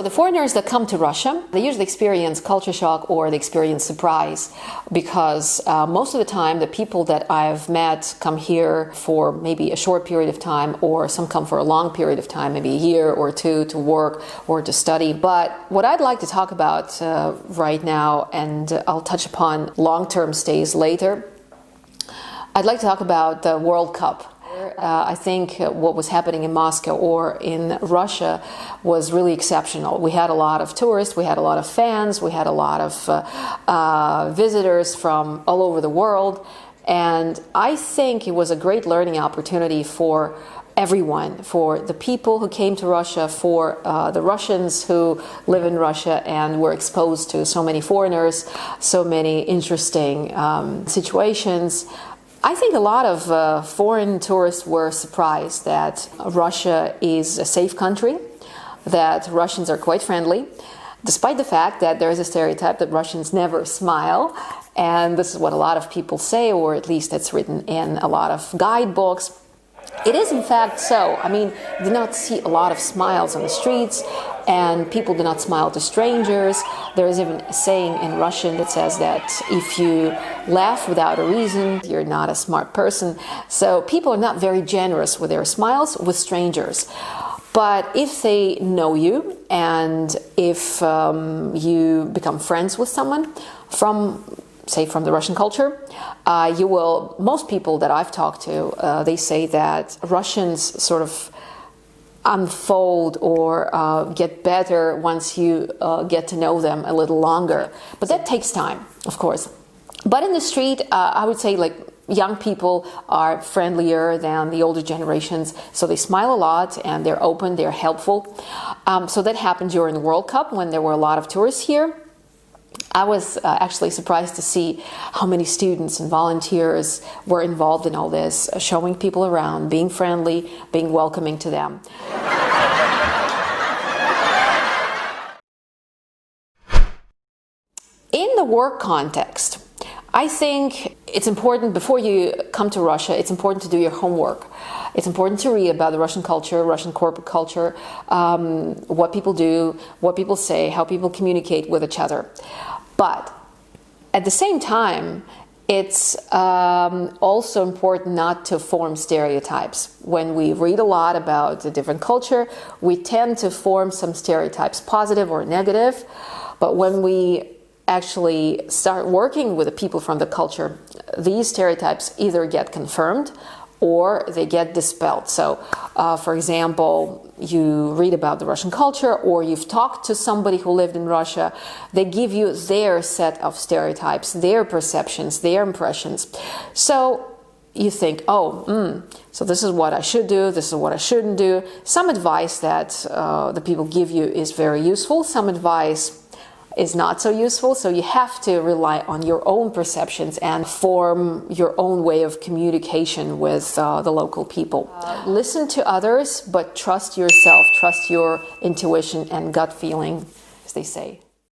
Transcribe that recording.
So the foreigners that come to Russia, they usually experience culture shock or they experience surprise because most of the time the people that I've met come here for maybe a short period of time, or some come for a long period of time, maybe a year or two, to work or to study. But what I'd like to talk about right now, and I'll touch upon long-term stays later, I'd like to talk about the World Cup. I think what was happening in Moscow or in Russia was really exceptional. We had a lot of tourists, we had a lot of fans, we had a lot of visitors from all over the world, and I think it was a great learning opportunity for everyone, for the people who came to Russia, for the Russians who live in Russia and were exposed to so many foreigners, so many interesting situations. I think a lot of foreign tourists were surprised that Russia is a safe country, that Russians are quite friendly, despite the fact that there is a stereotype that Russians never smile. And this is what a lot of people say, or at least it's written in a lot of guidebooks. It is in fact so. I mean, you do not see a lot of smiles on the streets, and people do not smile to strangers. There is even a saying in Russian that says that if you laugh without a reason, you're not a smart person. So people are not very generous with their smiles with strangers. But if they know you, and if you become friends with someone from, say, from the Russian culture, you will, most people that I've talked to, they say that Russians sort of unfold or get better once you get to know them a little longer. But that takes time, of course. But in the street, I would say, like, young people are friendlier than the older generations, so they smile a lot and they're open, they're helpful. So that happened during the World Cup when there were a lot of tourists here. I was actually surprised to see how many students and volunteers were involved in all this, showing people around, being friendly, being welcoming to them. In the work context, I think it's important, before you come to Russia, it's important to do your homework. It's important to read about the Russian culture, Russian corporate culture, what people do, what people say, how people communicate with each other. But at the same time, it's also important not to form stereotypes. When we read a lot about a different culture, we tend to form some stereotypes, positive or negative. But when we actually start working with the people from the culture, these stereotypes either get confirmed or they get dispelled. So, for example, you read about the Russian culture, or you've talked to somebody who lived in Russia, they give you their set of stereotypes, their perceptions, their impressions. So you think, oh, so this is what I should do, this is what I shouldn't do. Some advice that the people give you is very useful, some advice is not so useful, so you have to rely on your own perceptions and form your own way of communication with the local people. Listen to others, but trust yourself, trust your intuition and gut feeling, as they say.